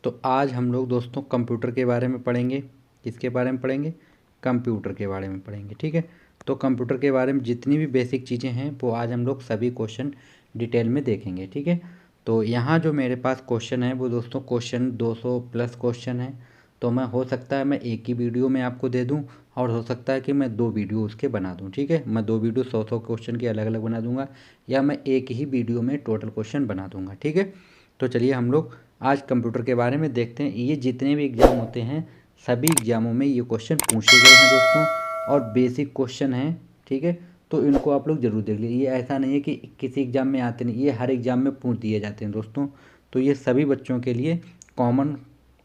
तो आज हम लोग दोस्तों कंप्यूटर के बारे में पढ़ेंगे। किसके बारे में पढ़ेंगे? कंप्यूटर के बारे में पढ़ेंगे। ठीक है, तो कंप्यूटर के बारे में जितनी भी बेसिक चीज़ें हैं वो आज हम लोग सभी क्वेश्चन डिटेल में देखेंगे। ठीक है, तो यहाँ जो मेरे पास क्वेश्चन है वो दोस्तों क्वेश्चन 200 प्लस क्वेश्चन है। तो मैं हो सकता है मैं एक ही वीडियो में आपको दे दूँ और हो सकता है कि मैं 2 वीडियो उसके बना दूँ। ठीक है, मैं 2 वीडियो 100 क्वेश्चन के अलग अलग बना दूँगा या मैं एक ही वीडियो में टोटल क्वेश्चन बना दूँगा। ठीक है, तो चलिए हम लोग आज कंप्यूटर के बारे में देखते हैं। ये जितने भी एग्ज़ाम होते हैं सभी एग्ज़ामों में ये क्वेश्चन पूछे गए हैं दोस्तों, और बेसिक क्वेश्चन हैं। ठीक है, तो इनको आप लोग ज़रूर देख लीजिए। ये ऐसा नहीं है कि किसी एग्ज़ाम में आते नहीं, ये हर एग्ज़ाम में पूछ दिए जाते हैं दोस्तों। तो ये सभी बच्चों के लिए कॉमन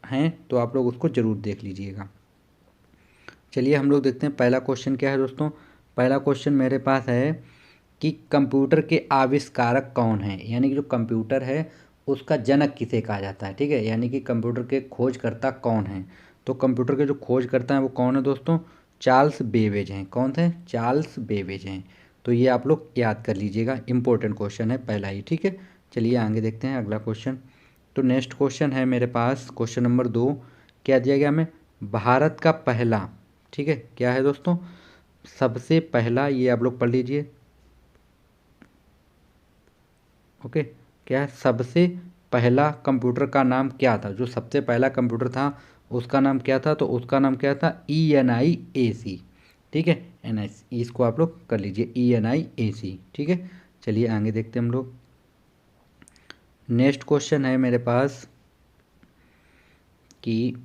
हैं, तो आप लोग उसको ज़रूर देख लीजिएगा। चलिए हम लोग देखते हैं पहला क्वेश्चन क्या है दोस्तों। पहला क्वेश्चन मेरे पास है कि कंप्यूटर के आविष्कारक कौन हैं, यानी कि जो कंप्यूटर है उसका जनक किसे कहा जाता है। ठीक है, यानी कि कंप्यूटर के खोजकर्ता कौन हैं। तो कंप्यूटर के जो खोजकर्ता हैं वो कौन है दोस्तों? चार्ल्स बेबेज हैं। कौन थे? चार्ल्स बेबेज हैं। तो ये आप लोग याद कर लीजिएगा, इंपॉर्टेंट क्वेश्चन है पहला ही। ठीक है, चलिए आगे देखते हैं अगला क्वेश्चन। तो नेक्स्ट क्वेश्चन है मेरे पास क्वेश्चन नंबर 2। क्या दिया गया हमें? भारत का पहला, ठीक है, क्या है दोस्तों? सबसे पहला, ये आप लोग पढ़ लीजिए। ओके, क्या है? सबसे पहला कंप्यूटर का नाम क्या था? जो सबसे पहला कंप्यूटर था उसका नाम क्या था? तो उसका नाम क्या था? ENIAC। ठीक है, NIC, इसको आप लोग कर लीजिए, ENIAC। ठीक है, चलिए आगे देखते हैं हम लोग। नेक्स्ट क्वेश्चन है मेरे पास कि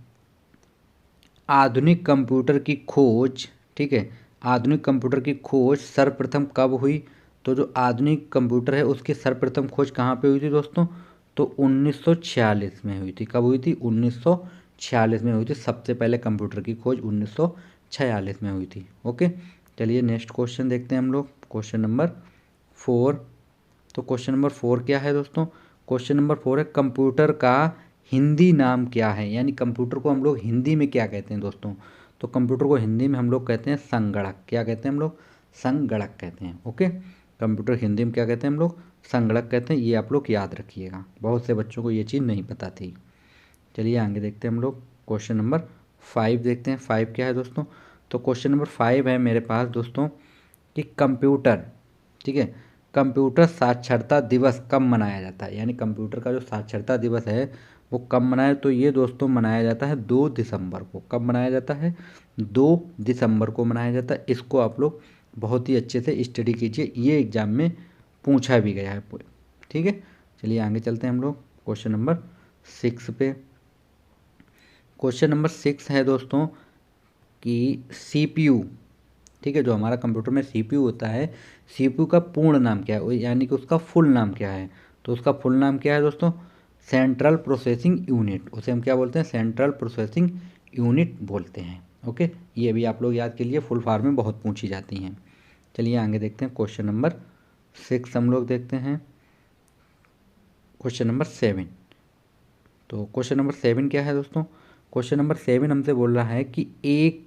आधुनिक कंप्यूटर की खोज, ठीक है, आधुनिक कंप्यूटर की खोज सर्वप्रथम कब हुई? तो जो आधुनिक कंप्यूटर है उसकी सर्वप्रथम खोज कहाँ पे हुई थी दोस्तों? तो 1946 में हुई थी। कब हुई थी? 1946 में हुई थी। सबसे पहले कंप्यूटर की खोज 1946 में हुई थी। ओके, चलिए नेक्स्ट क्वेश्चन देखते हैं हम लोग, क्वेश्चन नंबर 4। तो क्वेश्चन नंबर 4 क्या है दोस्तों? क्वेश्चन नंबर 4 है कंप्यूटर का हिंदी नाम क्या है, यानी कंप्यूटर को हम लोग हिंदी में क्या कहते हैं दोस्तों? तो कंप्यूटर को हिंदी में हम लोग कहते हैं संगणक। क्या कहते हैं हम लोग? संगणक कहते हैं। ओके, कंप्यूटर हिंदी में क्या कहते हैं हम लोग? संगणक कहते हैं। ये आप लोग याद रखिएगा, बहुत से बच्चों को ये चीज़ नहीं पता थी। चलिए आगे देखते हैं हम लोग, क्वेश्चन नंबर 5 देखते हैं। 5 क्या है दोस्तों? तो क्वेश्चन नंबर 5 है मेरे पास दोस्तों कि कंप्यूटर, ठीक है, कंप्यूटर साक्षरता दिवस कब मनाया जाता है, यानी कंप्यूटर का जो साक्षरता दिवस है वो कब मनाया? तो ये दोस्तों मनाया जाता है 2 दिसंबर को। कब मनाया जाता है? 2 दिसंबर को मनाया जाता है। इसको आप लोग बहुत ही अच्छे से स्टडी कीजिए, ये एग्ज़ाम में पूछा भी गया है पूरे। ठीक है, चलिए आगे चलते हैं हम लोग क्वेश्चन नंबर 6 पे। क्वेश्चन नंबर 6 है दोस्तों कि CPU, ठीक है, जो हमारा कंप्यूटर में CPU होता है, CPU का पूर्ण नाम क्या है, यानी कि उसका फुल नाम क्या है? तो उसका फुल नाम क्या है दोस्तों? Central processing unit. उसे हम क्या बोलते हैं? सेंट्रल प्रोसेसिंग यूनिट बोलते हैं। ओके, ये भी आप लोग याद के लिए फुल फॉर्म में बहुत पूछी जाती हैं। चलिए आगे देखते हैं क्वेश्चन नंबर 6 हम लोग देखते हैं क्वेश्चन नंबर 7। तो क्वेश्चन नंबर 7 क्या है दोस्तों? क्वेश्चन नंबर 7 हमसे बोल रहा है कि 1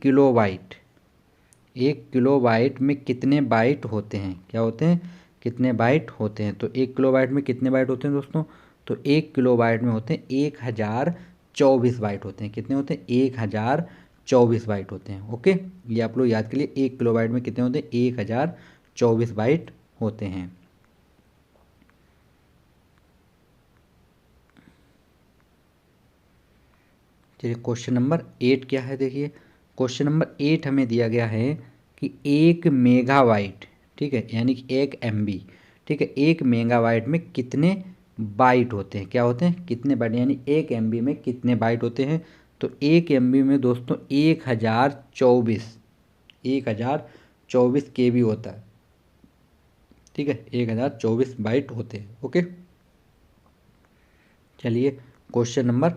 किलोबाइट में कितने बाइट होते हैं? क्या होते हैं? कितने बाइट होते हैं? तो 1 किलोबाइट में कितने बाइट होते हैं दोस्तों? तो 1 किलोबाइट में होते हैं 1024 बाइट होते हैं। कितने होते हैं? 1024 बाइट होते हैं। ओके, ये आप लोग याद के लिए, 1 किलोबाइट में कितने होते हैं? 1024 बाइट होते हैं। चलिए क्वेश्चन नंबर 8 क्या है देखिए। क्वेश्चन नंबर 8 हमें दिया गया है कि 1 मेगाबाइट, ठीक है, यानी कि 1 MB, ठीक है, 1 मेगाबाइट में कितने बाइट होते हैं? क्या होते हैं? कितने बाइट, यानी 1 MB में कितने बाइट होते हैं? तो 1 MB में दोस्तों 1024 KB होता है। ठीक है, 1024 बाइट होते हैं। ओके, चलिए क्वेश्चन नंबर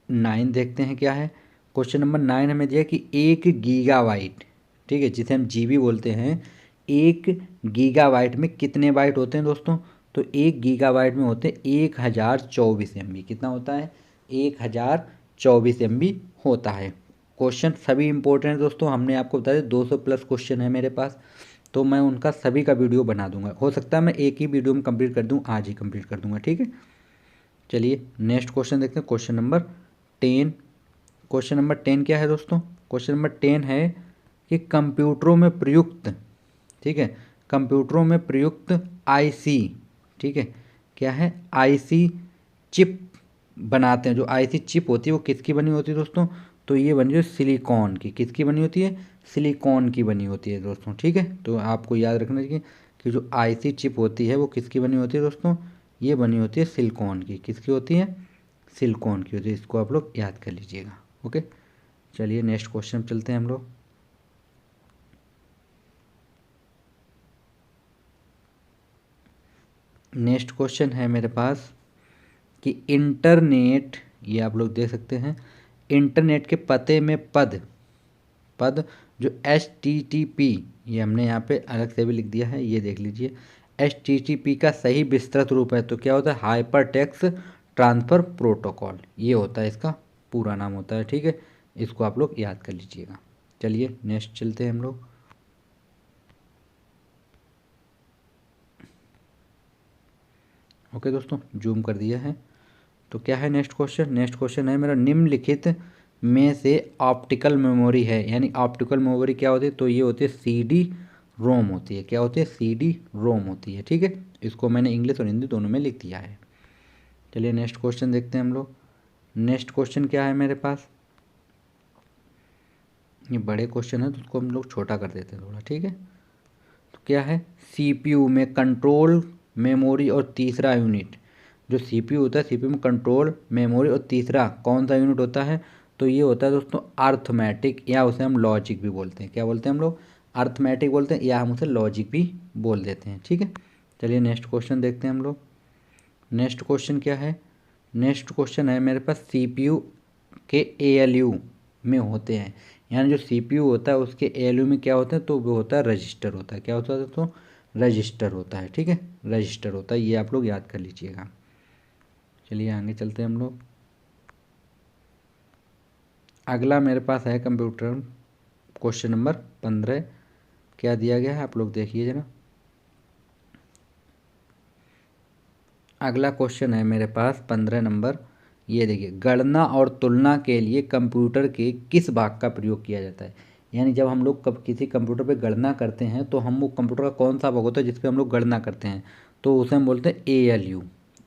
9 देखते हैं क्या है। क्वेश्चन नंबर 9 हमें दिया कि 1 गीगाबाइट, ठीक है, जिसे हम GB बोलते हैं, 1 गीगाबाइट में कितने बाइट होते हैं दोस्तों? तो 1 गीगाबाइट में होते हैं 1024 MB। कितना होता है? 1024 MB होता है। क्वेश्चन सभी इंपॉर्टेंट है दोस्तों, हमने आपको बताया 200 प्लस क्वेश्चन है मेरे पास, तो मैं उनका सभी का वीडियो बना दूंगा। हो सकता है मैं एक ही वीडियो में कंप्लीट कर दूं, आज ही कंप्लीट कर दूंगा। ठीक है, चलिए नेक्स्ट क्वेश्चन देखते हैं, क्वेश्चन नंबर 10। क्वेश्चन नंबर 10 क्या है दोस्तों? क्वेश्चन नंबर 10 है कि कंप्यूटरों में प्रयुक्त, ठीक है, कंप्यूटरों में प्रयुक्त आईसी, ठीक है, क्या है, आईसी चिप बनाते हैं। जो आईसी चिप होती है वो किसकी बनी होती है दोस्तों? तो ये बनी है सिलिकॉन की। किसकी बनी होती है? सिलिकॉन की बनी होती है दोस्तों, ठीक है। तो आपको याद रखना चाहिए कि जो आईसी चिप होती है वो किसकी बनी होती है दोस्तों? ये बनी होती है सिलिकॉन की। किसकी होती है? सिलिकॉन की होती है। इसको आप लोग याद कर लीजिएगा। ओके, चलिए नेक्स्ट क्वेश्चन चलते हैं हम लोग। नेक्स्ट क्वेश्चन है मेरे पास कि इंटरनेट, ये आप लोग देख सकते हैं, इंटरनेट के पते में पद पद जो HTTP, ये हमने यहाँ पे अलग से भी लिख दिया है, ये देख लीजिए। HTTP का सही विस्तृत रूप है तो क्या होता है? हाइपर टेक्स्ट ट्रांसफ़र प्रोटोकॉल, ये होता है, इसका पूरा नाम होता है, ठीक है। इसको आप लोग याद कर लीजिएगा। चलिए नेक्स्ट चलते हैं हम लोग। ओके दोस्तों, जूम कर दिया है। तो क्या है नेक्स्ट क्वेश्चन? नेक्स्ट क्वेश्चन है मेरा, निम्नलिखित में से ऑप्टिकल मेमोरी है, यानी ऑप्टिकल मेमोरी क्या होती है? तो ये होती है CD रोम होती है। क्या होती है? CD रोम होती है, ठीक है। इसको मैंने इंग्लिश और हिंदी दोनों में लिख दिया है। चलिए नेक्स्ट क्वेश्चन देखते हैं हम लोग। नेक्स्ट क्वेश्चन क्या है मेरे पास? ये बड़े क्वेश्चन है तो उसको हम लोग छोटा कर देते हैं थोड़ा, ठीक है। तो क्या है? CPU में कंट्रोल मेमोरी और तीसरा यूनिट, जो CPU होता है, CPU में कंट्रोल मेमोरी और तीसरा कौन सा यूनिट होता है? तो ये होता है दोस्तों अर्थमेटिक, या उसे हम लॉजिक भी बोलते हैं। क्या बोलते हैं हम लोग? अर्थमेटिक बोलते हैं, या हम उसे लॉजिक भी बोल देते हैं, ठीक है। चलिए नेक्स्ट क्वेश्चन देखते हैं हम लोग। नेक्स्ट क्वेश्चन क्या है? नेक्स्ट क्वेश्चन है मेरे पास, CPU के ALU में होते हैं, यानी जो CPU होता है उसके ALU में क्या होता है? तो वो होता है रजिस्टर होता है। क्या होता है दोस्तों? रजिस्टर होता है, ठीक है, रजिस्टर होता है, ये आप लोग याद कर लीजिएगा। चलिए आगे चलते हैं हम लोग। अगला मेरे पास है कंप्यूटर, क्वेश्चन नंबर 15। क्या दिया गया है आप लोग देखिए जरा। अगला क्वेश्चन है मेरे पास 15 नंबर, ये देखिए, गणना और तुलना के लिए कंप्यूटर के किस भाग का प्रयोग किया जाता है? यानी जब हम लोग कब किसी कंप्यूटर पे गणना करते हैं तो हम वो कंप्यूटर का कौन सा भाग होता है जिस पे हम लोग गणना करते हैं? तो उसे हम बोलते हैं ALU।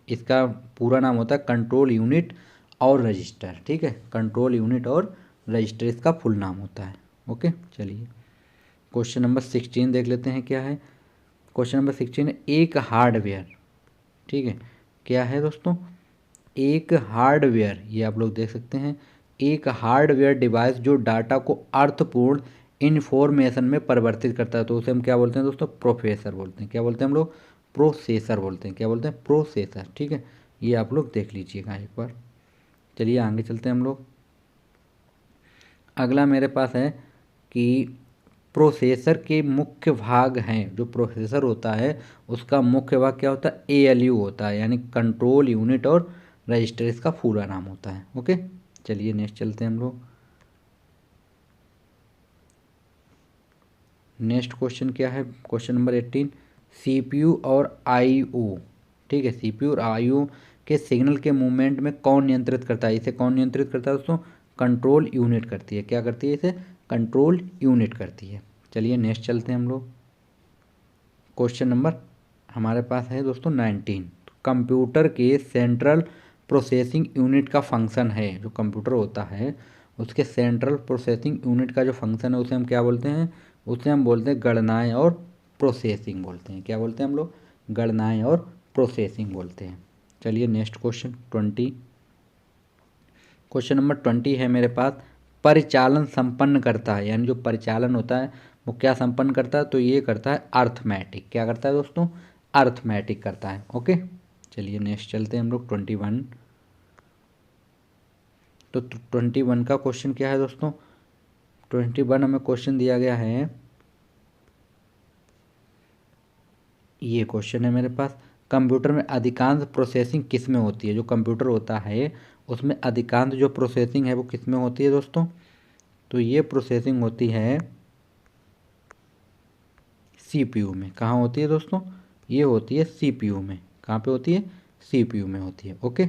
इसका पूरा नाम होता है कंट्रोल यूनिट और रजिस्टर, ठीक है, कंट्रोल यूनिट और रजिस्टर इसका फुल नाम होता है। ओके, चलिए क्वेश्चन नंबर 16 देख लेते हैं क्या है। क्वेश्चन नंबर 16 है, एक हार्डवेयर, ठीक है, क्या है दोस्तों? एक हार्डवेयर, ये आप लोग देख सकते हैं, एक हार्डवेयर डिवाइस जो डाटा को अर्थपूर्ण इन्फॉर्मेशन में परिवर्तित करता है, तो उसे हम क्या बोलते हैं दोस्तों? प्रोसेसर बोलते हैं। क्या बोलते हैं हम लोग? प्रोसेसर बोलते हैं। क्या बोलते हैं? प्रोसेसर, ठीक है, ये आप लोग देख लीजिएगा एक बार। चलिए आगे चलते हैं हम लोग। अगला मेरे पास है कि प्रोसेसर के मुख्य भाग हैं, जो प्रोसेसर होता है उसका मुख्य भाग क्या होता है? ALU होता है, यानी कंट्रोल यूनिट और रजिस्टर इसका पूरा नाम होता है। ओके, चलिए नेक्स्ट चलते हैं हम लोग। नेक्स्ट क्वेश्चन क्या है? क्वेश्चन नंबर 18, CPU और IO, ठीक है, CPU और IO के सिग्नल के मूवमेंट में कौन नियंत्रित करता है? इसे कौन नियंत्रित करता है दोस्तों? कंट्रोल यूनिट करती है। क्या करती है? इसे कंट्रोल यूनिट करती है। चलिए नेक्स्ट चलते हैं हम लोग। क्वेश्चन नंबर हमारे पास है दोस्तों 19, कंप्यूटर के सेंट्रल प्रोसेसिंग यूनिट का फंक्शन है, जो कंप्यूटर होता है उसके सेंट्रल प्रोसेसिंग यूनिट का जो फंक्शन है उसे हम क्या बोलते हैं? उसे हम बोलते हैं गणनाएं और प्रोसेसिंग बोलते हैं। क्या बोलते हैं हम लोग? गणनाएं और प्रोसेसिंग बोलते हैं। चलिए नेक्स्ट क्वेश्चन 20। क्वेश्चन नंबर 20 है मेरे पास, परिचालन संपन्न करता है, यानी जो परिचालन होता है वो क्या संपन्न करता है? तो ये करता है अर्थमेटिक। क्या करता है दोस्तों? अर्थमेटिक करता है। ओके, चलिए नेक्स्ट चलते हैं हम लोग 21। तो 21 का क्वेश्चन क्या है दोस्तों? 21 हमें क्वेश्चन दिया गया है, ये क्वेश्चन है मेरे पास, कंप्यूटर में अधिकांश प्रोसेसिंग किस में होती है? जो कंप्यूटर होता है उसमें अधिकांश जो प्रोसेसिंग है वो किस में होती है दोस्तों? तो ये प्रोसेसिंग होती है CPU में। कहाँ होती है दोस्तों? ये होती है CPU में। कहाँ पे होती है? CPU में होती है। ओके,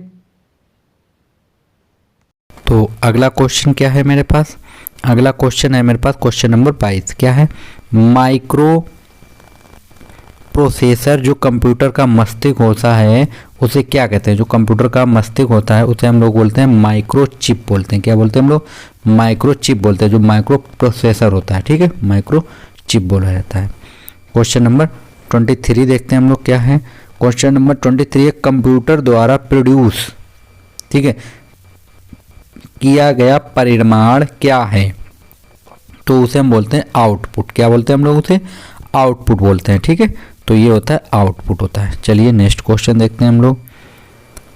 तो अगला क्वेश्चन क्या है मेरे पास? अगला क्वेश्चन है मेरे पास क्वेश्चन नंबर 22। क्या है? माइक्रो प्रोसेसर जो कंप्यूटर का मस्तिष्क होता है उसे क्या कहते हैं? जो कंप्यूटर का मस्तिष्क होता है उसे हम लोग बोलते हैं माइक्रो चिप बोलते हैं। क्या बोलते हैं हम लोग? माइक्रो चिप बोलते हैं। जो माइक्रो प्रोसेसर होता है, ठीक है, माइक्रो चिप बोला जाता है। क्वेश्चन नंबर 23 देखते हैं हम लोग। क्या है? क्वेश्चन नंबर 23 है कंप्यूटर द्वारा प्रोड्यूस, ठीक है, किया गया परिमाण क्या है? तो उसे हम बोलते हैं आउटपुट। क्या बोलते हैं हम लोग? उसे आउटपुट बोलते हैं, ठीक है। तो ये होता है आउटपुट होता है। चलिए नेक्स्ट क्वेश्चन देखते हैं हम लोग।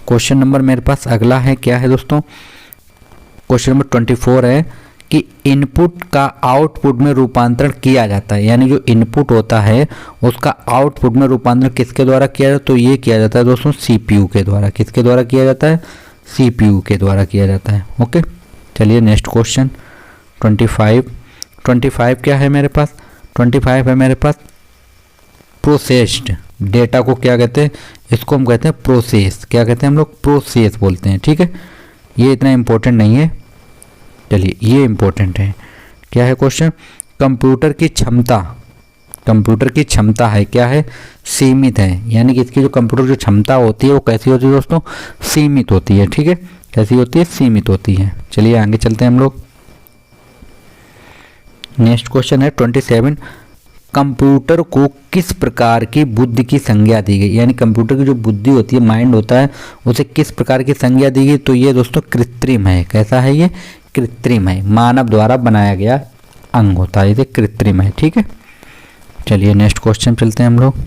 क्वेश्चन नंबर मेरे पास अगला है। क्या है दोस्तों? क्वेश्चन नंबर 24 है कि इनपुट का आउटपुट में रूपांतरण किया जाता है, यानी जो इनपुट होता है उसका आउटपुट में रूपांतरण किसके द्वारा किया जाता है? तो ये किया जाता है दोस्तों सीपीयू के द्वारा। किसके द्वारा किया जाता है? सीपीयू के द्वारा किया जाता है। ओके, चलिए नेक्स्ट क्वेश्चन 25 क्या है मेरे पास? 25 है मेरे पास प्रोसेस्ड डेटा को क्या कहते हैं? इसको हम कहते हैं प्रोसेस। क्या कहते हैं हम लोग? प्रोसेस बोलते हैं, ठीक है। ये इतना इम्पोर्टेंट नहीं है, चलिए ये इम्पोर्टेंट है। क्या है क्वेश्चन? कंप्यूटर की क्षमता, कंप्यूटर की क्षमता है क्या है? सीमित है, यानी कि इसकी जो कंप्यूटर जो क्षमता होती है वो कैसी होती है दोस्तों? सीमित होती है, ठीक है। कैसी होती है? सीमित होती है। चलिए आगे चलते हैं हम लोग। नेक्स्ट क्वेश्चन है 27। कंप्यूटर को किस प्रकार की बुद्धि की संज्ञा दी गई? यानी कंप्यूटर की जो बुद्धि होती है, माइंड होता है, उसे किस प्रकार की संज्ञा दी गई? तो ये दोस्तों कृत्रिम है। कैसा है ये? कृत्रिम है, मानव द्वारा बनाया गया अंग होता है, ये कृत्रिम है, ठीक है। चलिए नेक्स्ट क्वेश्चन चलते हैं हम लोग।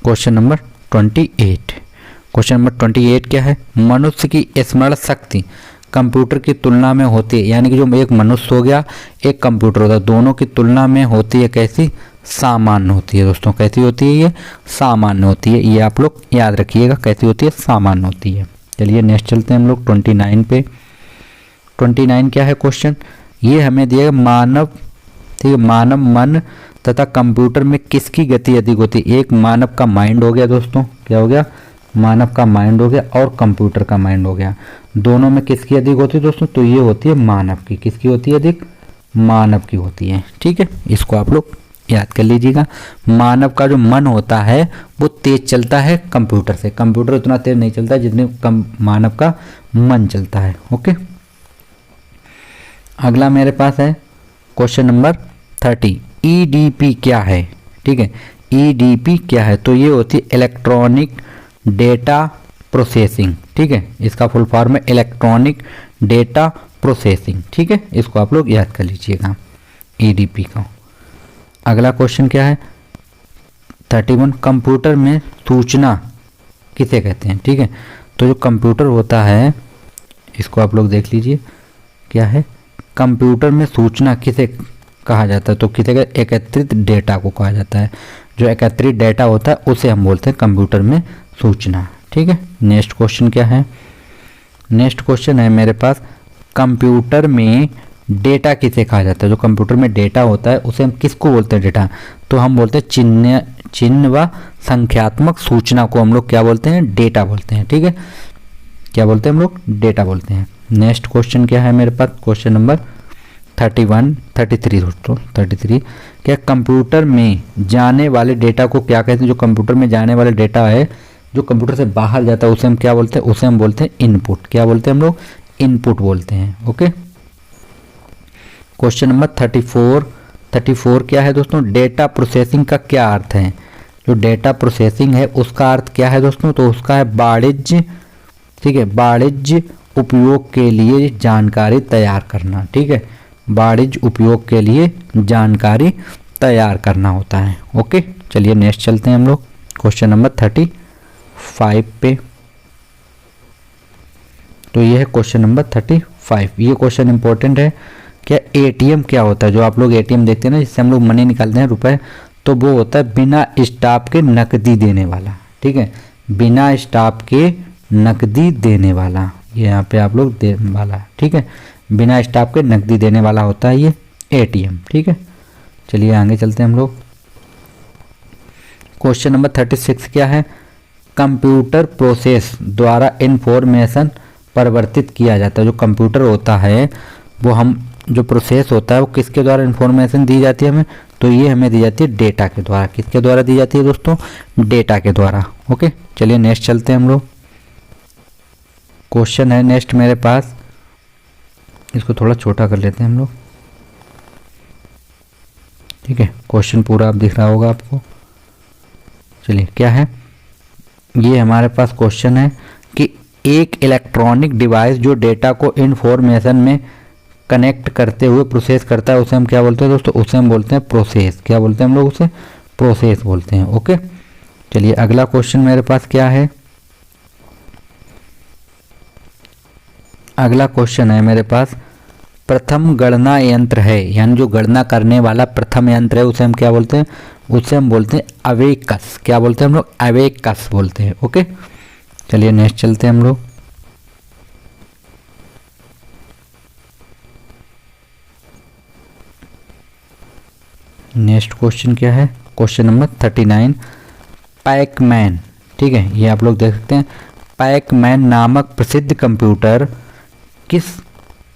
Question number 28। क्वेश्चन नंबर 28 क्या है? मनुष्य की स्मरण शक्ति कंप्यूटर की तुलना में होती है, यानी कि जो एक मनुष्य हो गया एक कंप्यूटर होता है, दोनों की तुलना में होती है कैसी? सामान्य होती है दोस्तों। कैसी होती है ये? सामान्य होती है। ये आप लोग याद रखिएगा, कैसी होती है? सामान्य होती है। चलिए नेक्स्ट चलते हैं हम लोग 29 पे। 29 क्या है क्वेश्चन? ये हमें दिया मानव, ठीक है, मानव मन तथा कंप्यूटर में किसकी गति अधिक होती है? एक मानव का माइंड हो गया दोस्तों, क्या हो गया? मानव का माइंड हो गया और कंप्यूटर का माइंड हो गया। दोनों में किसकी अधिक होती है दोस्तों? तो ये होती है मानव की। किसकी होती है अधिक? मानव की होती है, ठीक है। इसको आप लोग याद कर लीजिएगा। मानव का जो मन होता है वो तेज चलता है कंप्यूटर से, कंप्यूटर उतना तेज नहीं चलता जितने कम मानव का मन चलता है। ओके, अगला मेरे पास है क्वेश्चन नंबर 30। ईडीपी क्या है? ठीक है, ईडीपी क्या है? तो ये होती है इलेक्ट्रॉनिक डेटा प्रोसेसिंग, ठीक है। इसका फुल फॉर्म है इलेक्ट्रॉनिक डेटा प्रोसेसिंग, ठीक है। इसको आप लोग याद कर लीजिएगा ईडीपी का। अगला क्वेश्चन क्या है? 31। कंप्यूटर में सूचना किसे कहते हैं? ठीक है, तो जो कंप्यूटर होता है इसको आप लोग देख लीजिए क्या है। कंप्यूटर में सूचना किसे कहा जाता है? तो किसे का? एकत्रित डेटा को कहा जाता है। जो एकत्रित डेटा होता है उसे हम बोलते हैं कंप्यूटर में सूचना, ठीक है। नेक्स्ट क्वेश्चन क्या है? नेक्स्ट क्वेश्चन है मेरे पास कंप्यूटर में डेटा किसे कहा जाता है? जो कंप्यूटर में डेटा होता है उसे हम किसको बोलते हैं? डेटा। तो हम बोलते हैं चिन्ह व संख्यात्मक सूचना को हम लोग क्या बोलते हैं? डेटा बोलते हैं, ठीक है। क्या बोलते हैं हम लोग? डेटा बोलते हैं। नेक्स्ट क्वेश्चन क्या है मेरे पास? क्वेश्चन नंबर 33 दोस्तों 33। क्या कंप्यूटर में जाने वाले डेटा को क्या कहते हैं? जो कंप्यूटर में जाने वाले डेटा है जो कंप्यूटर से बाहर जाता है उसे हम क्या बोलते हैं? उसे हम बोलते हैं इनपुट। क्या बोलते हैं हम लोग? इनपुट बोलते हैं। ओके, क्वेश्चन नंबर 34 क्या है दोस्तों? डेटा प्रोसेसिंग का क्या अर्थ है? जो डेटा प्रोसेसिंग है उसका अर्थ क्या है दोस्तों? तो उसका है वाणिज्य, ठीक है, वाणिज्य उपयोग के लिए जानकारी तैयार करना, ठीक है। वाणिज्य उपयोग के लिए जानकारी तैयार करना होता है। ओके, चलिए नेक्स्ट चलते हैं हम लोग क्वेश्चन नंबर 35 पे। तो ये है क्वेश्चन नंबर 35। ये क्वेश्चन इंपॉर्टेंट है। क्या एटीएम क्या होता है? जो आप लोग एटीएम देखते हैं ना, जिससे हम लोग मनी निकालते हैं रुपए, तो वो होता है बिना स्टाफ के नकदी देने वाला, ठीक है। बिना स्टाफ के नकदी देने वाला, ये यहाँ पे आप लोग देने वाला, ठीक है। बिना स्टाफ के नकदी देने वाला होता है ये एटीएम, ठीक है। चलिए आगे चलते हैं हम लोग। क्वेश्चन नंबर 36 क्या है? कंप्यूटर प्रोसेस द्वारा इंफॉर्मेशन परिवर्तित किया जाता है। जो कंप्यूटर होता है वो हम जो प्रोसेस होता है वो किसके द्वारा इन्फॉर्मेशन दी जाती है हमें, तो ये हमें दी जाती है डेटा के द्वारा। किसके द्वारा दी जाती है दोस्तों, डेटा के द्वारा। ओके, चलिए नेक्स्ट चलते हैं हम लोग। क्वेश्चन है नेक्स्ट मेरे पास, इसको थोड़ा छोटा कर लेते हैं हम लोग, ठीक है। क्वेश्चन पूरा आप दिख रहा होगा आपको। चलिए क्या है, ये हमारे पास क्वेश्चन है कि एक इलेक्ट्रॉनिक डिवाइस जो डेटा को इन्फॉर्मेशन में कनेक्ट करते हुए प्रोसेस करता है, उसे हम क्या बोलते हैं दोस्तों, उसे हम बोलते हैं प्रोसेस। क्या बोलते हैं हम लोग उसे, प्रोसेस बोलते हैं। ओके, चलिए अगला क्वेश्चन मेरे पास क्या है, अगला क्वेश्चन है मेरे पास, प्रथम गणना यंत्र है, यानी जो गणना करने वाला प्रथम यंत्र है उसे हम क्या बोलते हैं, उसे हम बोलते हैं अवेकस। क्या बोलते हैं हम लोग, अवेकस बोलते हैं। ओके, चलिए नेक्स्ट चलते हैं हम लोग। नेक्स्ट क्वेश्चन क्या है, क्वेश्चन नंबर 39, पैकमैन। ठीक है, ये आप लोग देख सकते हैं, पैकमैन नामक प्रसिद्ध कंप्यूटर किस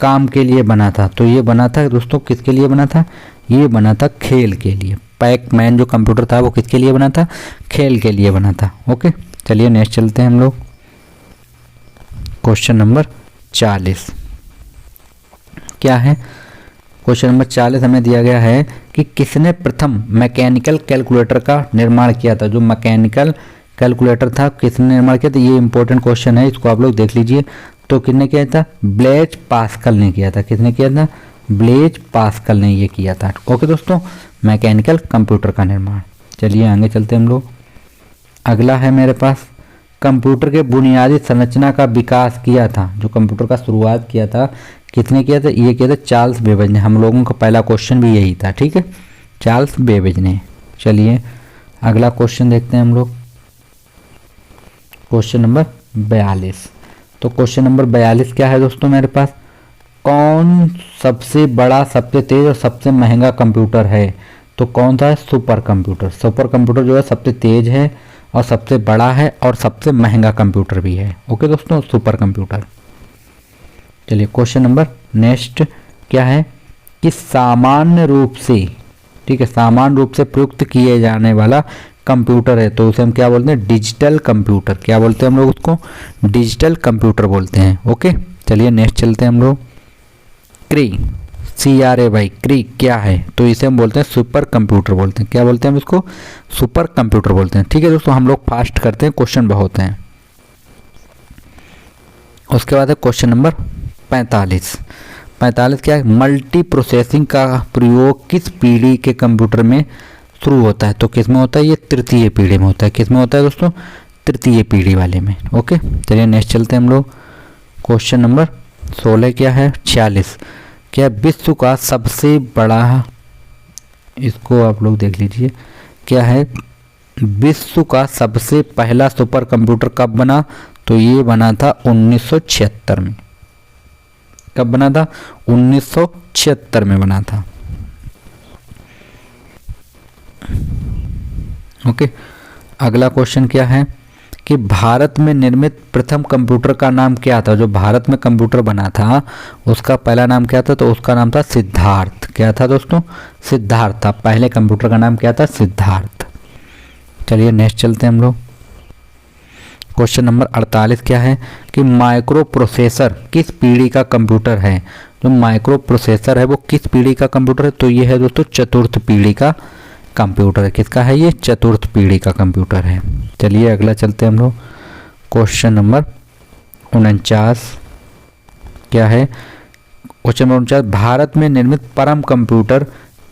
काम के लिए बना था। तो ये बना था दोस्तों, किसके लिए बना था, ये बना था खेल के लिए। पैकमैन जो कंप्यूटर था वो किसके लिए बना था, खेल के लिए बना था। ओके, चलिए नेक्स्ट चलते हैं हम लोग। क्वेश्चन नंबर 40 क्या है, क्वेश्चन नंबर 40 हमें दिया गया है कि किसने प्रथम मैकेनिकल कैलकुलेटर का निर्माण किया था। जो मैकेनिकल कैलकुलेटर था किसने निर्माण किया था, ये इंपॉर्टेंट क्वेश्चन है, इसको आप लोग देख लीजिए। तो किसने किया था, ब्लेज पास्कल ने किया था। किसने किया था, ब्लेज पास्कल ने ये किया था। ओके दोस्तों, मैकेनिकल कंप्यूटर का निर्माण। चलिए आगे चलते हैं हम लोग। अगला है मेरे पास, कंप्यूटर के बुनियादी संरचना का विकास किया था, जो कंप्यूटर का शुरुआत किया था किसने किया था, ये किया था चार्ल्स बेबेज ने। हम लोगों का पहला क्वेश्चन भी यही था, ठीक है, चार्ल्स बेबेज ने। चलिए अगला क्वेश्चन देखते हैं हम लोग, क्वेश्चन नंबर 42। तो क्वेश्चन नंबर 42 क्या है दोस्तों मेरे पास, कौन सबसे बड़ा, सबसे तेज और सबसे महंगा कंप्यूटर है। तो कौन सा है, सुपर कंप्यूटर। सुपर कंप्यूटर जो है सबसे तेज है और सबसे बड़ा है और सबसे महंगा कंप्यूटर भी है। ओके दोस्तों, सुपर कंप्यूटर। चलिए क्वेश्चन नंबर नेक्स्ट क्या है कि सामान्य रूप से, ठीक है, सामान्य रूप से प्रयुक्त किए जाने वाला कंप्यूटर है, तो उसे हम क्या बोलते हैं, डिजिटल कंप्यूटर। क्या बोलते हैं हम लोग उसको, डिजिटल कंप्यूटर बोलते हैं। ओके, चलिए नेक्स्ट चलते हैं हम लोग। क्री, CRAY, क्री क्या है, तो इसे हम बोलते हैं सुपर कंप्यूटर बोलते हैं। क्या बोलते हैं हम इसको, सुपर कंप्यूटर बोलते हैं। ठीक है दोस्तों, हम लोग फास्ट करते हैं, क्वेश्चन बहुत हैं। उसके बाद है क्वेश्चन नंबर 45। 45 क्या है, मल्टी प्रोसेसिंग का प्रयोग किस पीढ़ी के कंप्यूटर में शुरू होता है। तो किस में होता है, ये तृतीय पीढ़ी में होता है। किस में होता है दोस्तों, तृतीय पीढ़ी वाले में। ओके, चलिए नेक्स्ट चलते हैं हम लोग। क्वेश्चन नंबर 16 क्या है, 46 क्या, विश्व का सबसे बड़ा, इसको आप लोग देख लीजिए, क्या है, विश्व का सबसे पहला सुपर कंप्यूटर कब बना। तो ये बना था 1976 में। कब बना था, 1976 में बना था। ओके, अगला क्वेश्चन क्या है कि भारत में निर्मित प्रथम कंप्यूटर का नाम क्या था। जो भारत में कंप्यूटर बना था उसका पहला नाम क्या था, तो उसका नाम था सिद्धार्थ। क्या था दोस्तों, सिद्धार्थ था। पहले कंप्यूटर का नाम क्या था, सिद्धार्थ। चलिए नेक्स्ट चलते हैं हम लोग। क्वेश्चन नंबर 48 क्या है कि माइक्रो प्रोसेसर किस पीढ़ी का कंप्यूटर है। जो माइक्रो प्रोसेसर है वो किस पीढ़ी का कंप्यूटर है, तो ये है दोस्तों चतुर्थ पीढ़ी का कंप्यूटर है। किसका है, ये चतुर्थ पीढ़ी का कंप्यूटर है। चलिए अगला चलते हैं हम लोग। क्वेश्चन नंबर 49 क्या है, क्वेश्चन नंबर 49, भारत में निर्मित परम कंप्यूटर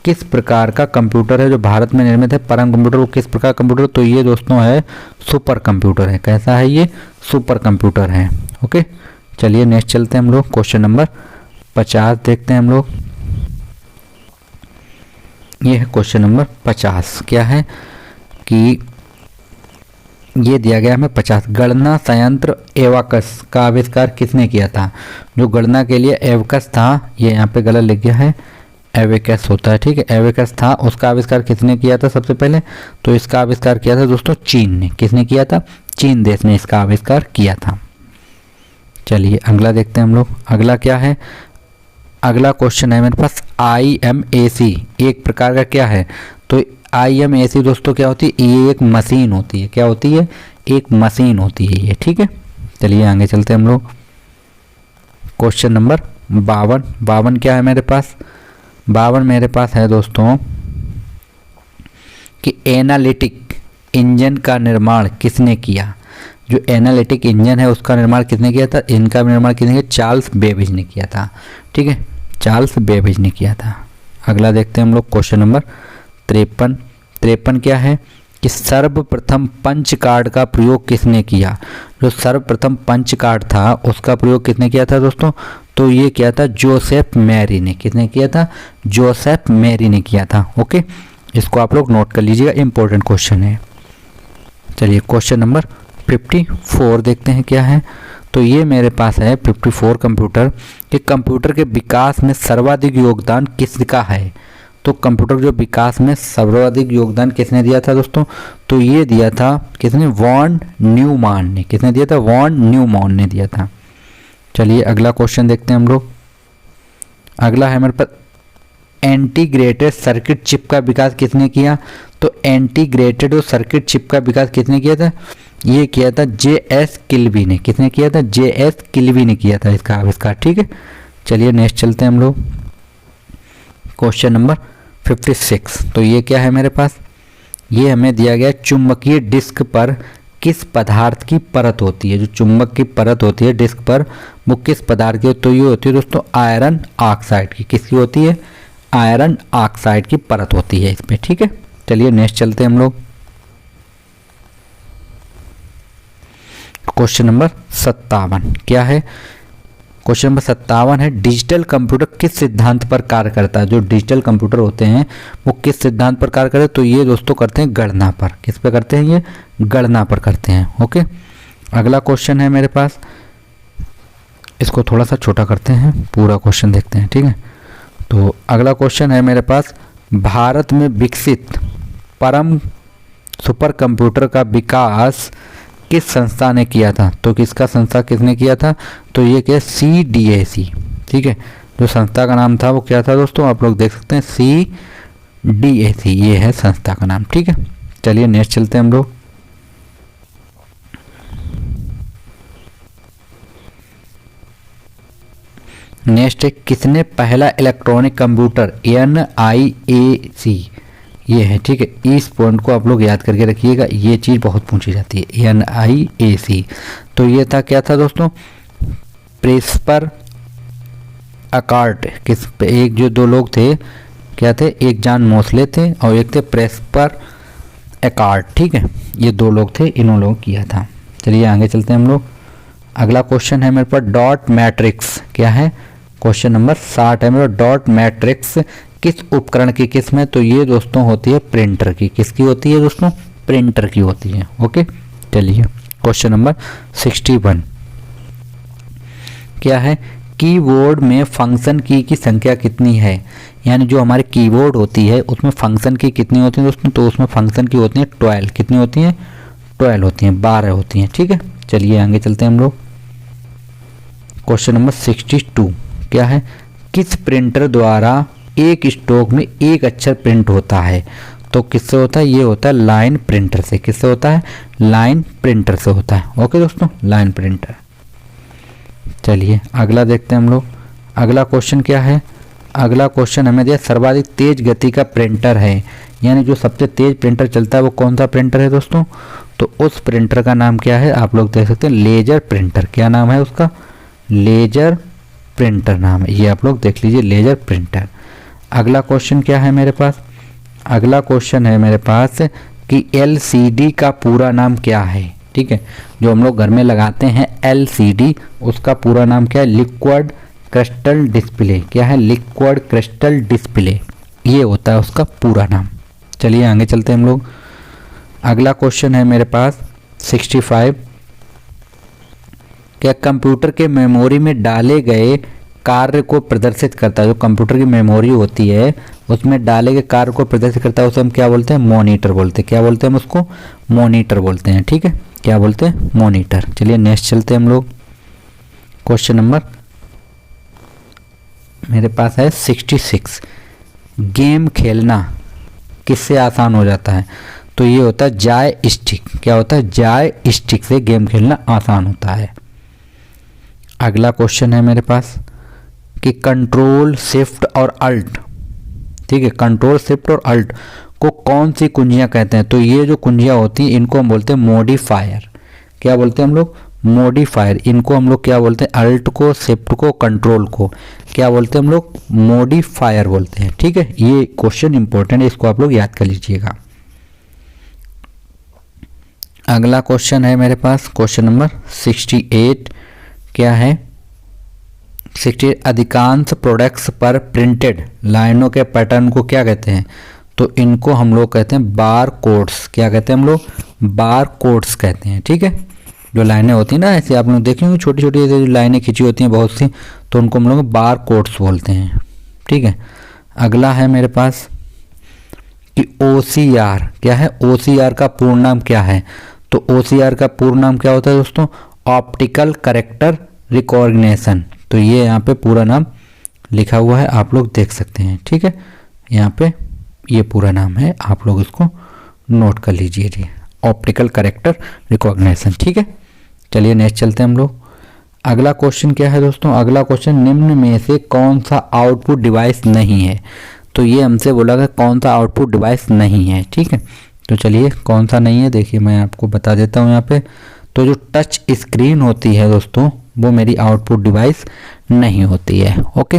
किस प्रकार का कंप्यूटर है। जो भारत में निर्मित है परम कंप्यूटर वो किस प्रकार कंप्यूटर, तो ये दोस्तों है सुपर कंप्यूटर है। कैसा है, ये सुपर कंप्यूटर है। ओके, चलिए नेक्स्ट चलते हैं हम लोग। क्वेश्चन नंबर 50 देखते हैं हम लोग। ये है क्वेश्चन नंबर 50 क्या है कि ये दिया गया हमें 50, गणना संयंत्र एवाकस का आविष्कार किसने किया था। जो गणना के लिए एवकस था, ये यहाँ पे गलत लिख गया है, एवेकस होता है, ठीक है, एवेकस था, उसका आविष्कार किसने किया था सबसे पहले, तो इसका आविष्कार किया था दोस्तों चीन ने। किसने किया था, चीन देश ने इसका आविष्कार किया था। चलिए अगला देखते हैं हम लोग। अगला क्या है, अगला क्वेश्चन है मेरे पास IMAC एक प्रकार का क्या है। तो IMAC दोस्तों क्या होती है, ये एक मशीन होती है। क्या होती है, एक मशीन होती है ये, ठीक है। चलिए आगे चलते हैं हम लोग। क्वेश्चन नंबर 52 क्या है मेरे पास, 52 मेरे पास है दोस्तों कि एनालिटिक इंजन का निर्माण किसने किया। जो एनालिटिक इंजन है उसका निर्माण किसने किया था, इनका निर्माण किसने किया, चार्ल्स बेबेज ने किया था, ठीक है, चार्ल्स बेबेज ने किया था। अगला देखते हैं हम लोग क्वेश्चन नंबर 53 क्या है कि सर्वप्रथम पंच कार्ड का प्रयोग किसने किया। जो सर्वप्रथम पंच कार्ड था उसका प्रयोग किसने किया था दोस्तों, तो ये किया था जोसेफ मैरी ने। किसने किया था, जोसेफ मैरी ने किया था। ओके, इसको आप लोग नोट कर लीजिएगा, इंपॉर्टेंट क्वेश्चन है। चलिए क्वेश्चन नंबर 54 देखते हैं क्या है। तो ये मेरे पास है 54 कंप्यूटर कि कंप्यूटर के विकास में सर्वाधिक योगदान किसका है। तो कंप्यूटर जो विकास में सर्वाधिक योगदान किसने दिया था दोस्तों, तो ये दिया था किसने, वॉन न्यूमैन ने। किसने दिया था, वॉन न्यूमैन ने दिया था। चलिए अगला क्वेश्चन देखते हैं हम लोग। अगला है मेरे पास इंटीग्रेटेड सर्किट चिप का विकास किसने किया। तो इंटीग्रेटेड सर्किट चिप का विकास किसने किया था, ये किया था JS किल्बी ने। किसने किया था, JS किल्बी ने किया था इसका आविष्कार, ठीक है। चलिए नेक्स्ट चलते हैं हम लोग। क्वेश्चन नंबर 56 तो ये क्या है मेरे पास, ये हमें दिया गया चुंबकीय डिस्क पर किस पदार्थ की परत होती है। जो चुंबक की परत होती है डिस्क पर वो किस पदार्थ की, तो ये होती है दोस्तों आयरन ऑक्साइड की। किसकी होती है, आयरन ऑक्साइड की परत होती है इस पे, ठीक है। चलिए नेक्स्ट चलते हैं हम लोग। क्वेश्चन नंबर 57 क्या है, क्वेश्चन नंबर 57 है डिजिटल कंप्यूटर किस सिद्धांत पर कार्य करता है। जो डिजिटल कंप्यूटर होते हैं वो किस सिद्धांत पर कार्य करते हैं, तो ये दोस्तों करते हैं गणना पर। किस पे करते हैं, ये गणना पर करते हैं। ओके, अगला क्वेश्चन है मेरे पास, इसको थोड़ा सा छोटा करते हैं, पूरा क्वेश्चन देखते हैं, ठीक है। तो अगला क्वेश्चन है मेरे पास, भारत में विकसित परम सुपर कंप्यूटर का विकास किस संस्था ने किया था। तो किसका संस्था किसने किया था, तो ये क्या, CDAC, ठीक है। जो संस्था का नाम था वो क्या था दोस्तों, आप लोग देख सकते हैं CDAC, ये है संस्था का नाम, ठीक है। चलिए नेक्स्ट चलते हैं हम लोग। नेक्स्ट है किसने पहला इलेक्ट्रॉनिक कंप्यूटर NIAC, ये है, ठीक है। इस पॉइंट को आप लोग याद करके रखिएगा, ये चीज़ बहुत पूछी जाती है, NIAC। तो ये था क्या था दोस्तों, प्रेस्पर अकार्ट। किस एक जो दो लोग थे क्या थे, एक जॉन मोस्ले थे और एक थे प्रेस्पर अकार्ट, ठीक है। ये दो लोग थे, इन्होंने लोग किया था। चलिए आगे चलते हैं हम लोग। अगला क्वेश्चन है मेरे पास डॉट मैट्रिक्स क्या है, क्वेश्चन नंबर 60 है मेरा, डॉट मैट्रिक्स किस उपकरण की किस्म है। तो ये दोस्तों होती है प्रिंटर की। किसकी होती है दोस्तों, प्रिंटर की होती है। ओके, चलिए क्वेश्चन नंबर 61 क्या है, कीबोर्ड में फंक्शन की संख्या कितनी है। यानी जो हमारे कीबोर्ड होती है उसमें फंक्शन की कितनी होती है दोस्तों, तो उसमें फंक्शन की होती है 12। कितनी होती है, 12 होती हैं, 12 होती हैं, ठीक है। चलिए आगे चलते हैं हम लोग। क्वेश्चन नंबर 62 क्या है, किस प्रिंटर द्वारा एक स्ट्रोक में एक अक्षर प्रिंट होता है। तो किससे होता है, ये होता है लाइन प्रिंटर से। किससे होता है, लाइन प्रिंटर से होता है। ओके दोस्तों, लाइन प्रिंटर। चलिए अगला देखते हैं हम लोग। अगला क्वेश्चन क्या है, अगला क्वेश्चन हमें दिया सर्वाधिक तेज गति का प्रिंटर है। यानी जो सबसे तेज प्रिंटर चलता है वो कौन सा प्रिंटर है दोस्तों, तो उस प्रिंटर का नाम क्या है, आप लोग देख सकते हैं लेजर प्रिंटर। क्या नाम है उसका, लेजर प्रिंटर नाम है, ये आप लोग देख लीजिए, लेजर प्रिंटर। अगला क्वेश्चन क्या है मेरे पास, अगला क्वेश्चन है मेरे पास कि LCD का पूरा नाम क्या है। ठीक है, जो हम लोग घर में लगाते हैं LCD, उसका पूरा नाम क्या है, लिक्विड क्रिस्टल डिस्प्ले। क्या है, लिक्विड क्रिस्टल डिस्प्ले, ये होता है उसका पूरा नाम। चलिए आगे चलते हैं हम लोग। अगला क्वेश्चन है मेरे पास 65, क्या कंप्यूटर के मेमोरी में डाले गए कार्य को प्रदर्शित करता है। जो कंप्यूटर की मेमोरी होती है उसमें डाले गए कार्य को प्रदर्शित करता है, उसे हम क्या बोलते हैं, मॉनिटर बोलते हैं। क्या बोलते हैं हम उसको, मॉनिटर बोलते हैं। ठीक है, क्या बोलते हैं, मॉनिटर। चलिए नेक्स्ट चलते हैं हम लोग। क्वेश्चन नंबर मेरे पास है 66। गेम खेलना किससे आसान हो जाता है? तो ये होता है जॉय स्टिक। क्या होता है? जॉय स्टिक से गेम खेलना आसान होता है। अगला क्वेश्चन है मेरे पास कि कंट्रोल शिफ्ट और अल्ट, ठीक है, कंट्रोल शिफ्ट और अल्ट को कौन सी कुंजियां कहते हैं? तो ये जो कुंजियां होती हैं इनको हम बोलते हैं मॉडिफायर। क्या बोलते हैं हम लोग? मॉडिफायर। इनको हम लोग क्या बोलते हैं? अल्ट को, शिफ्ट को, कंट्रोल को क्या बोलते हैं हम लोग? मॉडिफायर बोलते हैं। ठीक है, ये क्वेश्चन इंपॉर्टेंट है, इसको आप लोग याद कर लीजिएगा। अगला क्वेश्चन है मेरे पास क्वेश्चन नंबर 68। क्या है? 68 अधिकांश प्रोडक्ट्स पर प्रिंटेड लाइनों के पैटर्न को क्या कहते हैं? तो इनको हम लोग कहते हैं बार कोड्स। क्या कहते हैं हम लोग? बार कोड्स कहते हैं। ठीक है, जो लाइनें होती हैं ना ऐसे आप लोग देखेंगे छोटी छोटी जो लाइनें खींची होती हैं बहुत सी, तो उनको हम लोग बार कोड्स बोलते हैं। ठीक है, अगला है मेरे पास कि OCR। क्या है? OCR का पूर्ण नाम क्या है? तो OCR का पूर्ण नाम क्या होता है दोस्तों? Optical character recognition. तो ये यहाँ पे पूरा नाम लिखा हुआ है, आप लोग देख सकते हैं। ठीक है, यहाँ पे ये पूरा नाम है, आप लोग इसको नोट कर लीजिए जी, ऑप्टिकल कैरेक्टर रिकॉग्निशन। ठीक है, चलिए नेक्स्ट चलते हैं हम लोग। अगला क्वेश्चन क्या है दोस्तों? अगला क्वेश्चन निम्न में से कौन सा आउटपुट डिवाइस नहीं है? तो ये हमसे बोला गया कौन सा आउटपुट डिवाइस नहीं है। ठीक है, तो चलिए कौन सा नहीं है देखिए मैं आपको बता देता हूँ यहाँ पे। तो जो टच स्क्रीन होती है दोस्तों वो मेरी आउटपुट डिवाइस नहीं होती है। ओके,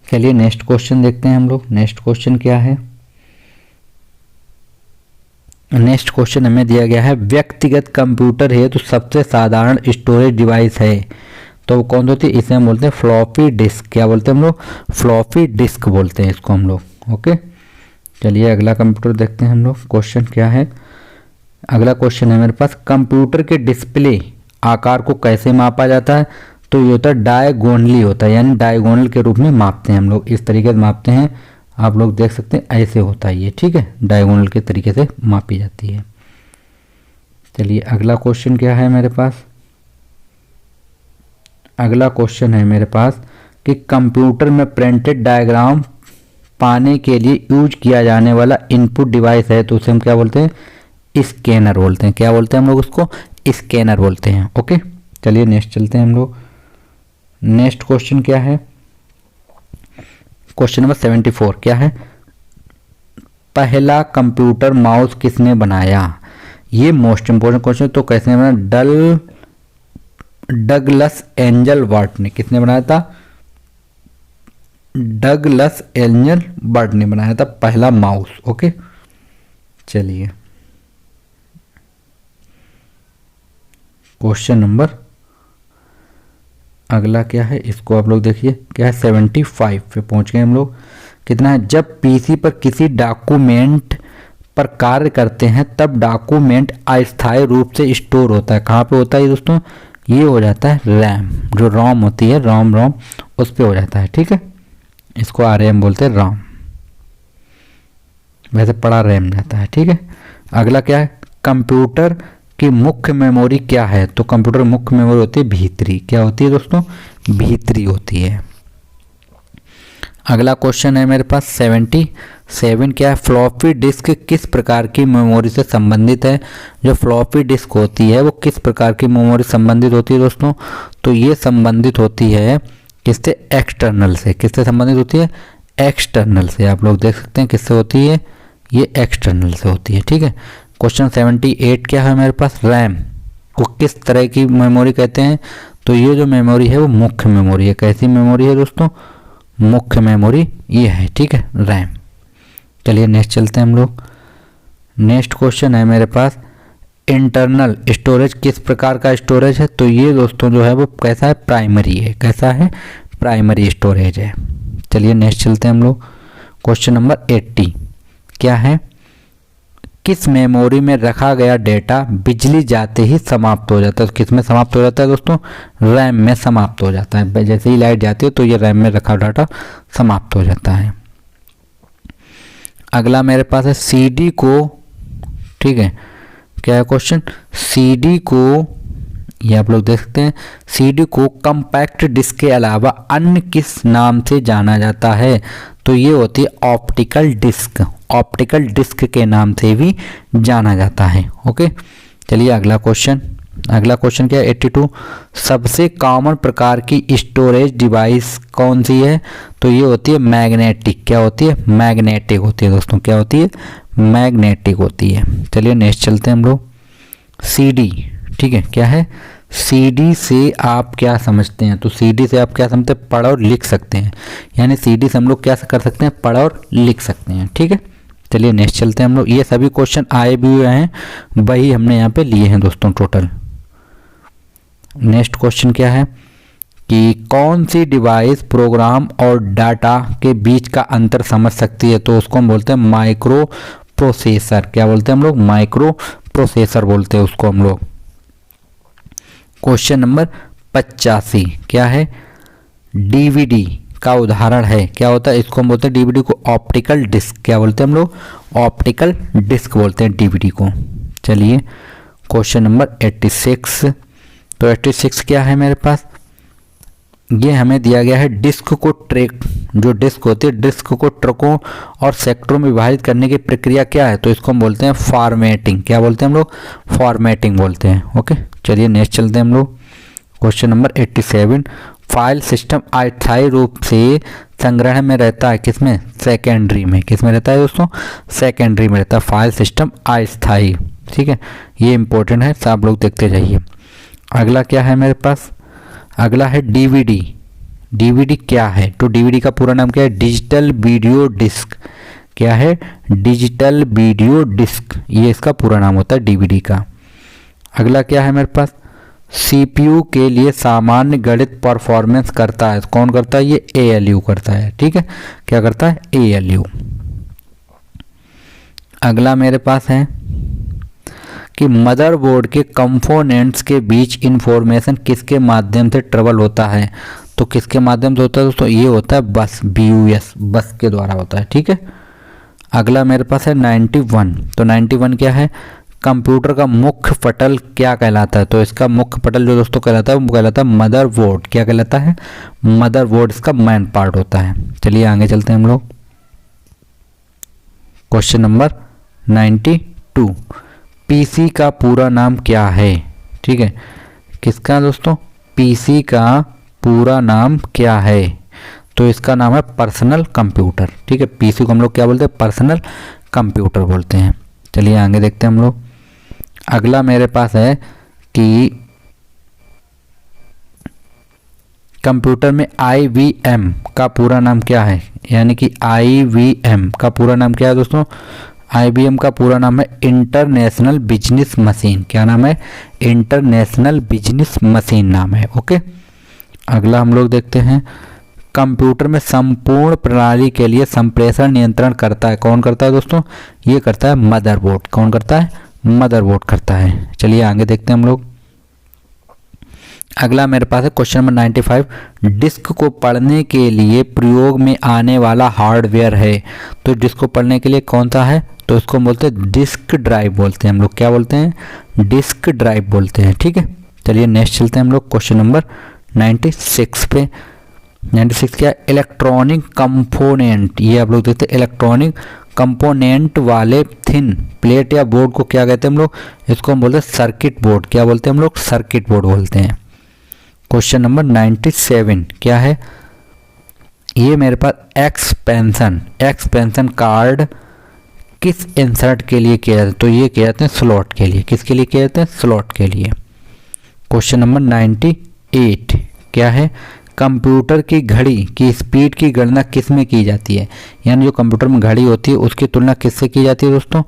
चलिए नेक्स्ट क्वेश्चन देखते हैं हम लोग। नेक्स्ट क्वेश्चन क्या है? नेक्स्ट क्वेश्चन हमें दिया गया है व्यक्तिगत कंप्यूटर है तो सबसे साधारण स्टोरेज डिवाइस है तो वो कौन होती है? इसे हम बोलते हैं फ्लॉपी डिस्क। क्या बोलते हैं हम लोग? फ्लॉपी डिस्क बोलते हैं इसको हम लोग। ओके, चलिए अगला कंप्यूटर देखते हैं हम लोग। क्वेश्चन क्या है? अगला क्वेश्चन है मेरे पास कंप्यूटर के डिस्प्ले आकार को कैसे मापा जाता है? तो ये होता है डायगोनली होता है, यानी डायगोनल के रूप में मापते हैं हम लोग, इस तरीके से मापते हैं। आप लोग देख सकते हैं ऐसे होता है ये। ठीक है, डायगोनल के तरीके से मापी जाती है। चलिए अगला क्वेश्चन क्या है मेरे पास? अगला क्वेश्चन है मेरे पास कि कंप्यूटर में प्रिंटेड डायग्राम पाने के लिए यूज किया जाने वाला इनपुट डिवाइस है तो उसे हम क्या बोलते हैं? स्कैनर बोलते हैं। क्या बोलते हैं हम लोग उसको? स्कैनर बोलते हैं। ओके, चलिए नेक्स्ट चलते हैं हम लोग। नेक्स्ट क्वेश्चन क्या है? क्वेश्चन नंबर 74 क्या है? पहला कंप्यूटर माउस किसने बनाया? ये मोस्ट इंपोर्टेंट क्वेश्चन। तो कैसे बना? डगलस एंजल बर्ट ने। किसने बनाया था? डगलस एंजल बर्ट ने बनाया था पहला माउस। ओके, चलिए क्वेश्चन नंबर अगला क्या है इसको आप लोग देखिए। क्या है? 75 पे पहुंच गए हम लोग। कितना है? जब पीसी पर किसी डॉक्यूमेंट पर कार्य करते हैं तब डॉक्यूमेंट अस्थायी रूप से स्टोर होता है। कहाँ पे होता है दोस्तों? ये हो जाता है रैम, जो रोम होती है, रोम उस पे हो जाता है। ठीक है, इसको RAM बोलते हैं, रोम। वैसे पड़ा रैम जाता है। ठीक है, अगला क्या है? कंप्यूटर की मुख्य मेमोरी क्या है? तो कंप्यूटर की मुख्य मेमोरी होती है भीतरी। क्या होती है दोस्तों? भीतरी होती है। अगला क्वेश्चन है मेरे पास 77। क्या है? फ्लॉपी डिस्क किस प्रकार की मेमोरी से संबंधित है? जो फ्लॉपी डिस्क होती है वो किस प्रकार की मेमोरी संबंधित होती है दोस्तों? तो ये संबंधित होती है किससे? एक्सटर्नल से। किससे संबंधित होती है? एक्सटर्नल से। आप लोग देख सकते हैं किससे होती है? ये एक्सटर्नल से होती है। ठीक है, क्वेश्चन 78 क्या है मेरे पास? रैम को किस तरह की मेमोरी कहते हैं? तो ये जो मेमोरी है वो मुख्य मेमोरी है। कैसी मेमोरी है दोस्तों? मुख्य मेमोरी ये है। ठीक है, रैम। चलिए नेक्स्ट चलते हैं हम लोग। नेक्स्ट क्वेश्चन है मेरे पास इंटरनल स्टोरेज किस प्रकार का स्टोरेज है? तो ये दोस्तों जो है वो कैसा है? प्राइमरी है। कैसा है? प्राइमरी स्टोरेज है। चलिए नेक्स्ट चलते हैं हम लोग। क्वेश्चन नंबर 80 क्या है? किस मेमोरी में रखा गया डेटा बिजली जाते ही समाप्त हो जाता है? तो किस में समाप्त हो जाता है दोस्तों? रैम में समाप्त हो जाता है। जैसे ही लाइट जाती है तो ये रैम में रखा डाटा समाप्त हो जाता है। अगला मेरे पास है CD को। ठीक है, क्या है क्वेश्चन? CD को ये आप लोग देख सकते हैं। सीडी को कॉम्पैक्ट डिस्क के अलावा अन्य किस नाम से जाना जाता है? तो ये होती है ऑप्टिकल डिस्क। ऑप्टिकल डिस्क के नाम से भी जाना जाता है। ओके, चलिए अगला क्वेश्चन क्या है 82। सबसे कॉमन प्रकार की स्टोरेज डिवाइस कौन सी है? तो ये होती है मैग्नेटिक। क्या होती है? मैग्नेटिक होती है दोस्तों। क्या होती है? मैग्नेटिक होती है। चलिए नेक्स्ट चलते हैं हम लोग। सीडी, ठीक है, क्या है? सीडी से आप क्या समझते हैं? तो सीडी से आप क्या समझते हैं? पढ़ और लिख सकते हैं। यानी सीडी से हम लोग क्या कर सकते हैं? पढ़ और लिख सकते हैं। ठीक है, चलिए नेक्स्ट चलते हैं हम लोग। ये सभी क्वेश्चन आए भी हुए हैं, वही हमने यहाँ पे लिए हैं दोस्तों टोटल। नेक्स्ट क्वेश्चन क्या है कि कौन सी डिवाइस प्रोग्राम और डाटा के बीच का अंतर समझ सकती है? तो उसको हम बोलते हैं माइक्रो प्रोसेसर। क्या बोलते हैं हम लोग? माइक्रो प्रोसेसर बोलते हैं उसको हम लोग। क्वेश्चन नंबर 85 क्या है? डीवीडी का उदाहरण है। क्या होता है? इसको हम बोलते हैं डीवीडी को ऑप्टिकल डिस्क। क्या बोलते हैं हम लोग? ऑप्टिकल डिस्क बोलते हैं डीवीडी को। चलिए क्वेश्चन नंबर 86। तो 86 क्या है मेरे पास? ये हमें दिया गया है डिस्क को ट्रैक, जो डिस्क होती है डिस्क को ट्रकों और सेक्टरों में विभाजित करने की प्रक्रिया क्या है? तो इसको हम बोलते हैं फॉर्मेटिंग। क्या बोलते हैं हम लोग? फॉर्मेटिंग बोलते हैं। ओके, चलिए नेक्स्ट चलते हैं हम लोग। Question number 87। फाइल सिस्टम अस्थायी रूप से संग्रहण में रहता है किसमें? सेकेंडरी में। किस में रहता है दोस्तों? सेकेंडरी में रहता है फाइल सिस्टम अस्थायी। ठीक है, ये इंपॉर्टेंट है, सब लोग देखते जाइए। अगला क्या है मेरे पास? अगला है डीवीडी। डीवीडी क्या है? तो डीवीडी का पूरा नाम क्या है? Digital video disc. क्या है? डिजिटल वीडियो डिस्क, ये इसका पूरा नाम होता है डीवीडी का। अगला क्या है मेरे पास? सीपीयू के लिए सामान्य गणित परफॉर्मेंस करता है। कौन करता है? ये एएलयू करता है। ठीक है, क्या करता है? एएलयू। अगला मेरे पास है कि मदरबोर्ड के कंपोनेंट्स के बीच इंफॉर्मेशन किसके माध्यम से ट्रेवल होता है? तो किसके माध्यम से होता है दोस्तों? ये होता है बस, BUS, बस के द्वारा होता है। ठीक है, अगला मेरे पास है 91। तो 91 क्या है? कंप्यूटर का मुख्य पटल क्या कहलाता है? तो इसका मुख्य पटल जो दोस्तों कहलाता है वो कहलाता है मदरबोर्ड। क्या कहलाता है? मदरबोर्ड इसका मेन पार्ट होता है। चलिए आगे चलते हैं हम लोग। Question number 92। पीसी का पूरा नाम क्या है? ठीक है, किसका दोस्तों? पीसी का पूरा नाम क्या है? तो इसका नाम है पर्सनल कंप्यूटर। ठीक है, पीसी को हम लोग क्या बोलते हैं? पर्सनल कंप्यूटर बोलते हैं। चलिए आगे देखते हैं हम लोग। अगला मेरे पास है कि कंप्यूटर में IBM का पूरा नाम क्या है? यानी कि IBM का पूरा नाम क्या है दोस्तों? IBM का पूरा नाम है इंटरनेशनल बिजनेस मशीन। क्या नाम है? इंटरनेशनल बिजनेस मशीन नाम है। ओके, अगला हम लोग देखते हैं। कंप्यूटर में संपूर्ण प्रणाली के लिए संप्रेषण नियंत्रण करता है। कौन करता है दोस्तों? ये करता है मदरबोर्ड। कौन करता है? मदरबोर्ड करता है। चलिए आगे देखते हैं हम लोग। अगला मेरे पास है क्वेश्चन नंबर 95। डिस्क को पढ़ने के लिए प्रयोग में आने वाला हार्डवेयर है। तो डिस्क को पढ़ने के लिए कौन सा है? तो इसको हम बोलते हैं डिस्क ड्राइव बोलते हैं हम लोग। क्या बोलते हैं? डिस्क ड्राइव बोलते हैं। ठीक है, चलिए नेक्स्ट चलते हैं हम लोग क्वेश्चन नंबर 96 पे। 96 क्या? Electronic component. ये आप लोग देखते हैं इलेक्ट्रॉनिक कंपोनेंट वाले थिन प्लेट या बोर्ड को क्या कहते हैं हम लोग? इसको हम बोलते हैं सर्किट बोर्ड। क्या बोलते हैं हम लोग? सर्किट बोर्ड बोलते हैं। क्वेश्चन नंबर 97 क्या है? ये मेरे पास एक्सपेंशन कार्ड किस इंसर्ट के लिए किया जाता है? तो ये किया जाते हैं स्लॉट के लिए। किसके लिए किया जाते हैं? स्लॉट के लिए। क्वेश्चन नंबर 98 क्या है? कंप्यूटर की घड़ी की स्पीड की गणना किस में की जाती है? यानी जो कंप्यूटर में घड़ी होती है उसकी तुलना किससे की जाती है दोस्तों?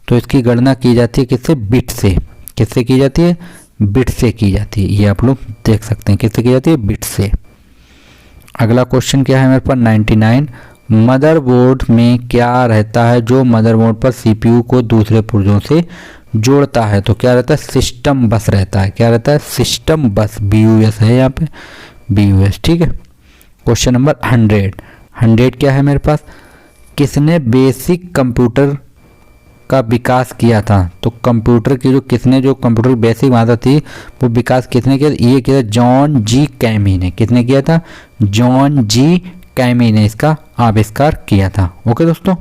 तो इसकी गणना की जाती है किससे? बिट से। किससे की जाती है? बिट से की जाती है। ये आप लोग देख सकते हैं किससे की जाती है? बिट से। अगला क्वेश्चन क्या है मेरे पास 99। मदरबोर्ड में क्या रहता है जो मदरबोर्ड पर सीपीयू को दूसरे पुर्जों से जोड़ता है? तो क्या रहता है? सिस्टम बस रहता है। क्या रहता है? सिस्टम बस, BUS है यहाँ पे, BUS। ठीक है, क्वेश्चन नंबर 100 क्या है मेरे पास? किसने बेसिक कंप्यूटर का विकास किया था। तो कंप्यूटर की जो कंप्यूटर की बेसिक मात्रा थी वो विकास किसने किया? ये किया जॉन जी कैमी ने। किसने किया था? जॉन जी कैमी ने इसका आविष्कार किया था। ओके दोस्तों।